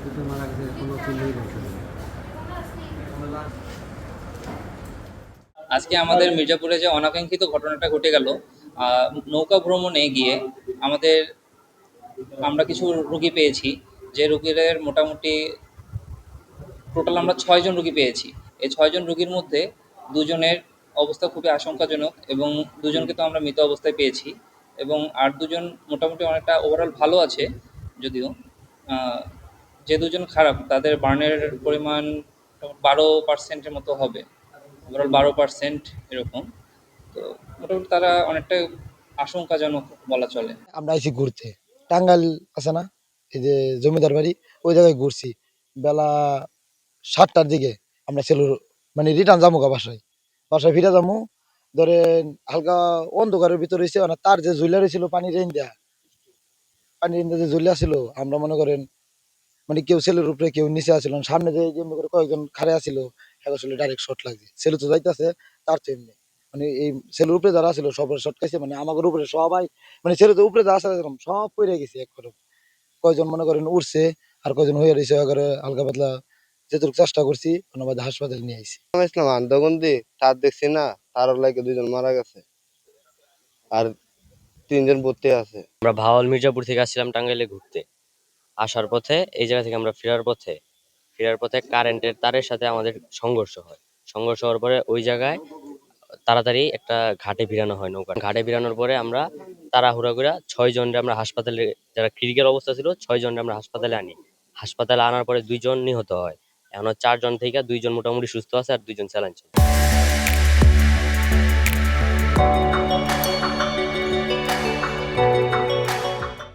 দুজন মারা গেছে, কোনো চিহ্নই পাওয়া যায়নি। আজকে আমাদের মির্জাপুরে যে অনাকাঙ্ক্ষিত ঘটনাটা ঘটে গেল, নৌকা ভ্রমণে গিয়ে আমাদের আমরা কিছু রুগী পেয়েছি। যে রুগীদের মোটামুটি টোটাল আমরা 6 জন রুগী পেয়েছি। এই 6 জন রুগীর মধ্যে দুজনের অবস্থা খুবই আশঙ্কাজনক এবং দুজনকে তো আমরা মৃত অবস্থায় পেয়েছি, এবং আর দুজন মোটামুটি অনেকটা ওভারঅল ভালো আছে। যদিও আহ, যে দুজন খারাপ তাদের বার্নের পরিমাণ 12% মতো হবে, ওভারঅল 12% এরকম। তো মোটামুটি তারা অনেকটা আশঙ্কাজনক বলা চলে। আমরা আইছি ঘুরতে। টাঙ্গাইল আছে না, এই যে জমিদার বাড়ি, ওই জায়গায় ঘুরছি। বেলা 7টার দিকে আমরা সেলুর মানে রিটার্ন যাবো বাসায়। বাসায় ফিরে যাবো, ধরেন হালকা অন্ধকারের ভিতরে হয়েছে, মানে তার যে ঝুলে রয়েছিল পানি রেন যে ঝুলে আসছিল, আমরা মনে করেন মানে কেউ সেলের উপরে কেউ নিচে আসছিল, সামনে যে যেমনি করে কয়েকজন খাড়ে আসছিল, হ্যাঁ আসলে ডাইরেক্ট শর্ট লাগছে। সেলু তো যাইতেছে, তার তো এমনি মানে এই সেলুর উপরে যারা ছিল সবার শর্ট খাইছে, মানে আমাদের উপরে সবাই, মানে সেলু তো উপরে যারা আছে এরকম সব পড়ে গেছে এক করে। কয়জন মনে করেন উঠছে, আর কয়জন হয়ে রয়েছে করে হালকা পাতলা যেটুকু চেষ্টা করছি ওনার হাসপাতালে নিয়ে আইছি। আমি ইসলাম আন্দগন্দি তার দেখছি না, তার লাগে 2 জন মারা গেছে আর 3 জন ভর্তি আছে। আমরা ভাওয়াল মির্জাপুর থেকে আসছিলাম টাঙ্গাইলে ঘুরতে। আসার পথে এই জায়গা থেকে আমরা ফেরার পথে কারেন্টের তারের সাথে আমাদের সংঘর্ষ হয়। সংঘর্ষ হওয়ার পরে ওই জায়গায় তাড়াতাড়ি একটা ঘাটে ভিড়ানো হয়। নৌকা ঘাটে ভিড়ানোর পরে আমরা তাড়াহুড়া করে 6 জনরে আমরা হাসপাতালে, যারা ক্রিটিক্যাল অবস্থা ছিল 6 জনরে আমরা হাসপাতালে আনি। হাসপাতালে আনার পরে 2 জন নিহত হয়। এখন 4 জন থেকে 2 জন মোটামুটি সুস্থ আছে আর 2 জন স্যালাইন চলে।